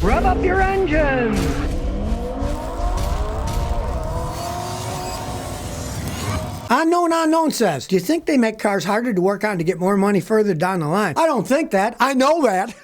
Rev up your engines! Unknown says, do you think they make cars harder to work on to get more money further down the line? I don't think that. I know that.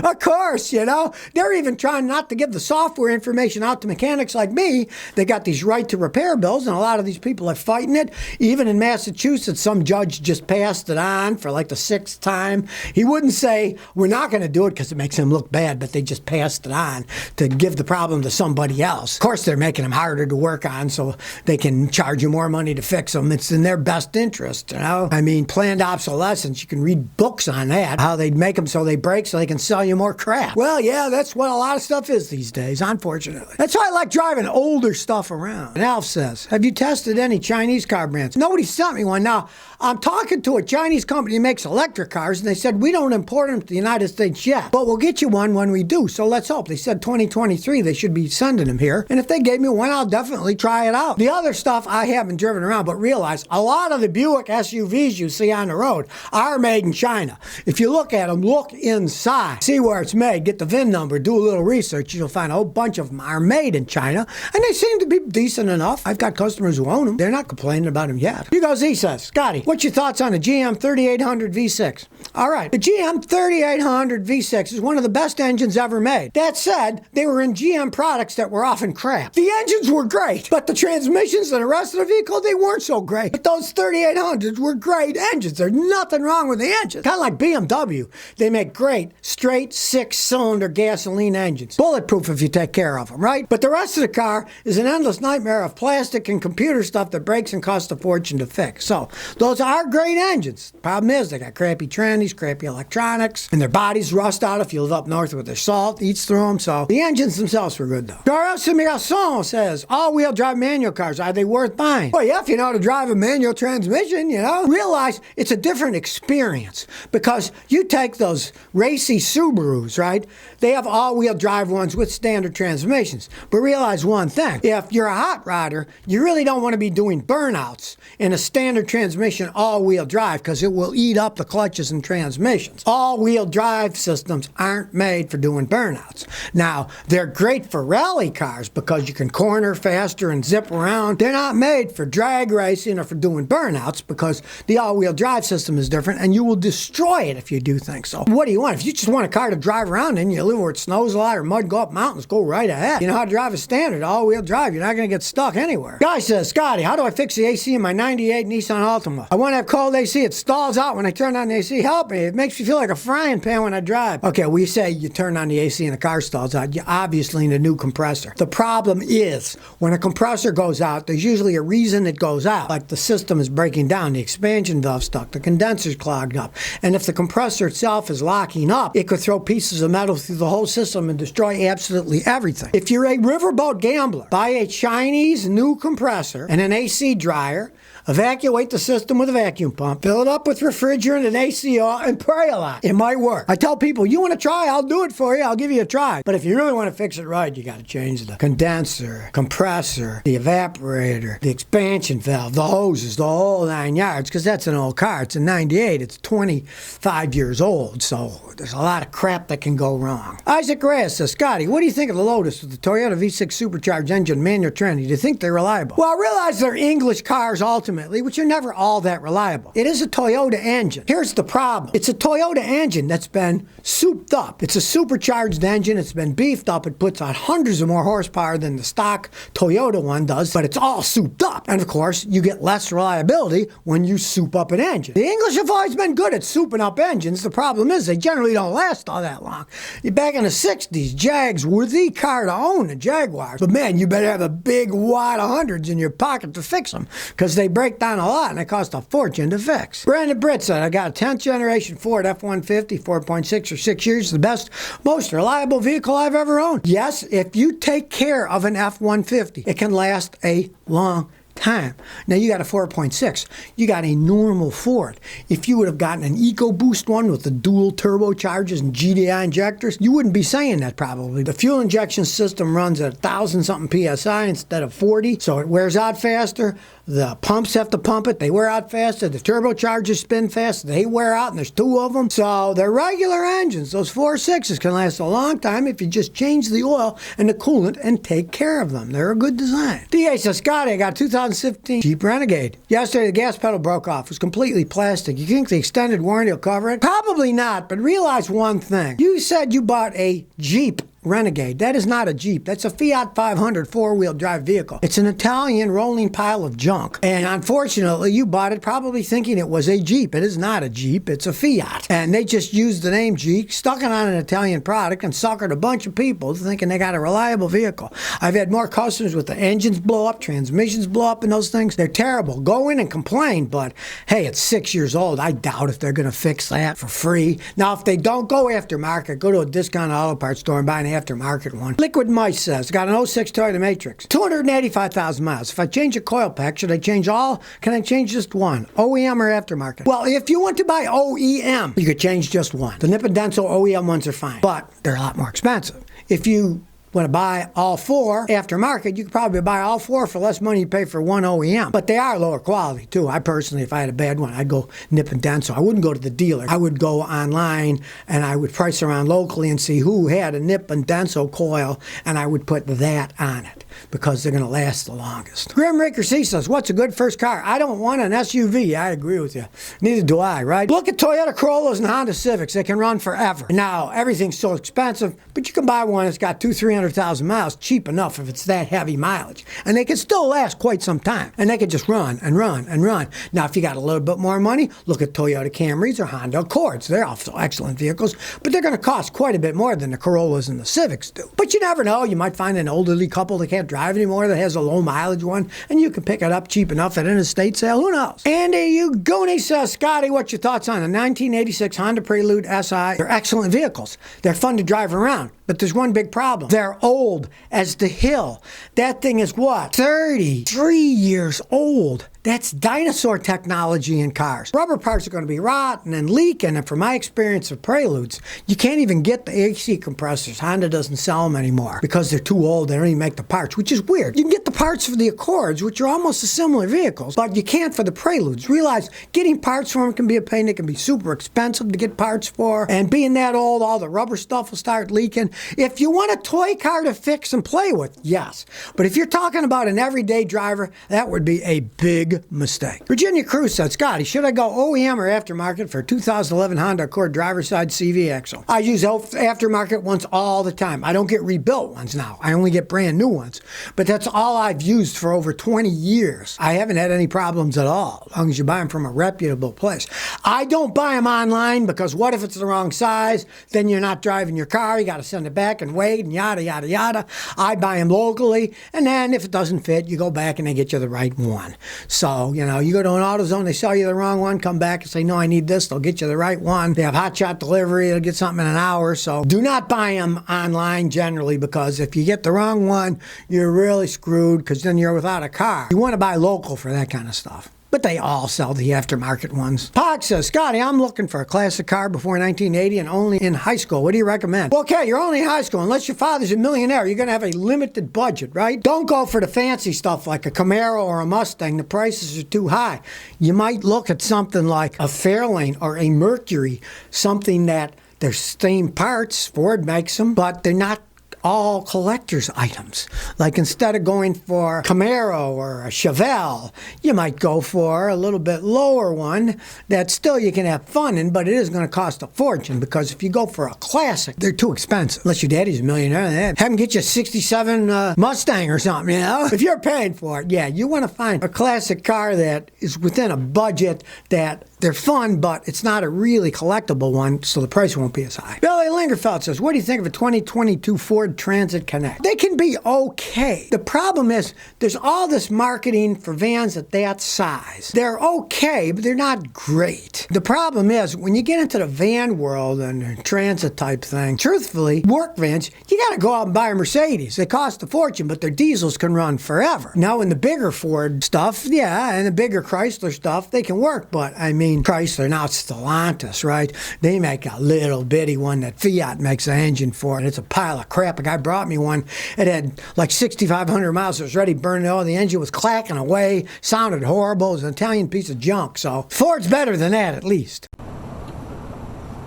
Of course, you know. They're even trying not to give the software information out to mechanics like me. They got these right to repair bills, and a lot of these people are fighting it. Even in Massachusetts, some judge just passed it on for like the 6th time. He wouldn't say, we're not going to do it because it makes him look bad, but they just passed it on to give the problem to somebody else. Of course, they're making them harder to work on so they can charge you more money to fix them. It's in their best interest, you know. I mean, planned obsolescence, you can read books on that, how they'd make them so they break so they can sell you more crap. Well, yeah, that's what a lot of stuff is these days, unfortunately. That's why I like driving older stuff around. And Alf says, have you tested any Chinese car brands? Nobody sent me one. Now, I'm talking to a Chinese company that makes electric cars, and they said, we don't import them to the United States yet, but we'll get you one when we do, so let's hope. They said 2023 they should be sending them here, and if they gave me one, I'll definitely try it out. The other stuff I haven't driven around, but realize a lot of the Buick SUVs you see on the road are made in China. If you look at them, look inside, see where it's made, get the VIN number, do a little research, you'll find a whole bunch of them are made in China, and they seem to be decent enough. I've got customers who own them. They're not complaining about them yet. Here goes, he says, Scotty, what's your thoughts on the GM 3800 V6? All right, the GM 3800 V6 is one of the best engines ever made. That said, they were in GM products that were often crap. The engines were great, but the transmissions and the rest of the vehicle, they weren't so great. But those 3800s were great engines. There's nothing wrong with the engines. Kind of like BMW. They make great, straight, 6-cylinder gasoline engines. Bulletproof if you take care of them, right? But the rest of the car is an endless nightmare of plastic and computer stuff that breaks and costs a fortune to fix. So, those are great engines. The problem is they got crappy trannies, crappy electronics, and their bodies rust out if you live up north where there's salt eats through them. So, the engines themselves were good though. Doris Simirason says, all-wheel drive manual cars, are they worth buying? Well, yeah, if you know how to drive a manual transmission, you know. Realize it's a different experience because you take those racy Subarus, right? They have all-wheel drive ones with standard transmissions. But realize one thing, if you're a hot rodder, you really don't want to be doing burnouts in a standard transmission all-wheel drive because it will eat up the clutches and transmissions. All-wheel drive systems aren't made for doing burnouts. Now, they're great for rally cars because you can corner faster and zip around. They're not made for drag racing or for doing burnouts because the all-wheel drive system is different and you will destroy it if you do think so. What do you want? If you just want a car to drive around in, you live where it snows a lot or mud, go up mountains, go right ahead. You know how to drive a standard all-wheel drive. You're not going to get stuck anywhere. Guy says, Scotty, how do I fix the AC in my 98 Nissan Altima? I want to have cold AC. It stalls out when I turn on the AC. Help me. It makes me feel like a frying pan when I drive. Okay, we say you turn on the AC and the car stalls out. You obviously need a new compressor. The problem is when a compressor goes out, there's usually a reason it goes out. Like the system is breaking down, the expansion valve stuck, the condenser's clogged up. And if the compressor itself is locking up, it could throw pieces of metal through the whole system and destroy absolutely everything. If you're a riverboat gambler, buy a Chinese new compressor and an AC dryer, evacuate the system with a vacuum pump, fill it up with refrigerant and AC oil, and pray a lot. It might work. I tell people, you want to try, I'll do it for you, I'll give you a try. But if you really want to fix it right, you got to change the condenser, compressor, the evaporator, the expansion valve, the hoses, the whole 9 yards, because that's an old car. It's a 98. It's 25 years old, so there's a lot of crap that can go wrong. Isaac Reyes says, Scotty, what do you think of the Lotus with the Toyota V6 supercharged engine manual tranny? Do you think they're reliable? Well, I realize they're English cars ultimately, which are never all that reliable. It is a Toyota engine. Here's the problem. It's a Toyota engine that's been souped up. It's a supercharged engine. It's been beefed up. It puts out hundreds of more horsepower than the stock Toyota one does, but it's all souped up. And of course, you get less reliability when you soup up an engine. The English have always been good at souping up engines. The problem is they generally don't last all that long. Back in the 60s, Jags were the car to own, the Jaguars. But man, you better have a big wad of hundreds in your pocket to fix them because they break down a lot and they cost a fortune to fix. Brandon Britt said, I got a 10th generation Ford F-150, 4.6 or 6 years, the best, most reliable vehicle I've ever owned. Yes, if you take care of an F-150, it can last a long time. Now you got a 4.6. You got a normal Ford. If you would have gotten an EcoBoost one with the dual turbochargers and GDI injectors, you wouldn't be saying that probably. The fuel injection system runs at 1,000-something PSI instead of 40, so it wears out faster. The pumps have to pump it. They wear out faster. The turbochargers spin faster. They wear out, and there's two of them. So they're regular engines. Those 4.6s can last a long time if you just change the oil and the coolant and take care of them. They're a good design. DA says, Scotty, I got a 2015 Jeep Renegade. Yesterday, the gas pedal broke off. It was completely plastic. You think the extended warranty will cover it? Probably not, but realize one thing. You said you bought a Jeep Renegade. That is not a Jeep. That's a Fiat 500 four-wheel drive vehicle. It's an Italian rolling pile of junk. And unfortunately, you bought it probably thinking it was a Jeep. It is not a Jeep. It's a Fiat. And they just used the name Jeep, stuck it on an Italian product, and suckered a bunch of people thinking they got a reliable vehicle. I've had more customers with the engines blow up, transmissions blow up, and those things. They're terrible. Go in and complain, but hey, it's 6 years old. I doubt if they're going to fix that for free. Now, if they don't go aftermarket, go to a discount auto parts store and buy an aftermarket one. Liquid Mice says, got an 06 Toyota Matrix, 285,000 miles. If I change a coil pack, should I change all? Can I change just one? OEM or aftermarket? Well, if you want to buy OEM, you could change just one. The Nip and Denso OEM ones are fine, but they're a lot more expensive. If you want to buy all four aftermarket, you could probably buy all four for less money you pay for one OEM. But they are lower quality too. I personally, if I had a bad one, I'd go Nip and Denso. I wouldn't go to the dealer. I would go online and I would price around locally and see who had a Nip and Denso coil, and I would put that on it because they're going to last the longest. Grim Raker C says, what's a good first car? I don't want an SUV. I agree with you. Neither do I, right? Look at Toyota Corollas and Honda Civics. They can run forever. Now, everything's so expensive, but you can buy one that's got 200,000-300,000 miles cheap enough if it's that heavy mileage. And they can still last quite some time. And they can just run and run and run. Now, if you got a little bit more money, look at Toyota Camrys or Honda Accords. They're also excellent vehicles, but they're going to cost quite a bit more than the Corollas and the Civics do. But you never know. You might find an elderly couple that can't drive anymore that has a low mileage one, and you can pick it up cheap enough at an estate sale. Who knows? Andy Ugoni says, Scotty, what's your thoughts on a 1986 Honda Prelude SI? They're excellent vehicles. They're fun to drive around. But there's one big problem. They're old as the hill. That thing is what? 33 years old. That's dinosaur technology in cars. Rubber parts are going to be rotten and leaking, and from my experience of Preludes, you can't even get the AC compressors. Honda doesn't sell them anymore because they're too old. They don't even make the parts, which is weird. You can get the parts for the Accords, which are almost similar vehicles, but you can't for the Preludes. Realize getting parts for them can be a pain. It can be super expensive to get parts for, and being that old, all the rubber stuff will start leaking. If you want a toy car to fix and play with, yes. But if you're talking about an everyday driver, that would be a big mistake. Virginia Cruz said, Scotty, should I go OEM or aftermarket for 2011 Honda Accord driver's side CV axle? I use aftermarket ones all the time. I don't get rebuilt ones now. I only get brand new ones. But that's all I've used for over 20 years. I haven't had any problems at all, as long as you buy them from a reputable place. I don't buy them online because what if it's the wrong size? Then you're not driving your car. You got to send it back and wait and yada, yada, yada. I buy them locally, and then if it doesn't fit, you go back and they get you the right one. So, you know, you go to an AutoZone, they sell you the wrong one, come back and say, no, I need this. They'll get you the right one. They have hot shot delivery. They'll get something in an hour. So do not buy them online generally, because if you get the wrong one, you're really screwed, because then you're without a car. You want to buy local for that kind of stuff. But they all sell the aftermarket ones. Pog says, Scotty, I'm looking for a classic car before 1980 and only in high school. What do you recommend? Okay, you're only in high school. Unless your father's a millionaire, you're going to have a limited budget, right? Don't go for the fancy stuff like a Camaro or a Mustang. The prices are too high. You might look at something like a Fairlane or a Mercury, something that they're same parts. Ford makes them, but they're not all collector's items. Like instead of going for Camaro or a Chevelle, you might go for a little bit lower one that still you can have fun in, but it is going to cost a fortune, because if you go for a classic, they're too expensive. Unless your daddy's a millionaire, have him get you a 67 Mustang or something, you know? If you're paying for it, yeah, you want to find a classic car that is within a budget that They're fun, but it's not a really collectible one, so the price won't be as high. Billy Lingerfeld says, what do you think of a 2022 Ford Transit Connect? They can be okay. The problem is there's all this marketing for vans at that size. They're okay, but they're not great. The problem is when you get into the van world and the transit type thing, truthfully, work vans, you got to go out and buy a Mercedes. They cost a fortune, but their diesels can run forever. Now in the bigger Ford stuff, yeah, and the bigger Chrysler stuff, they can work, but I mean, Chrysler, now it's Stellantis, right? They make a little bitty one that Fiat makes an engine for, and it's a pile of crap. A guy brought me one. It had like 6,500 miles. It was ready burning. Oh, the engine was clacking away, sounded horrible. It was an Italian piece of junk. So Ford's better than that, at least.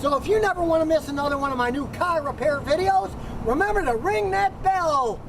So if you never want to miss another one of my new car repair videos, remember to ring that bell.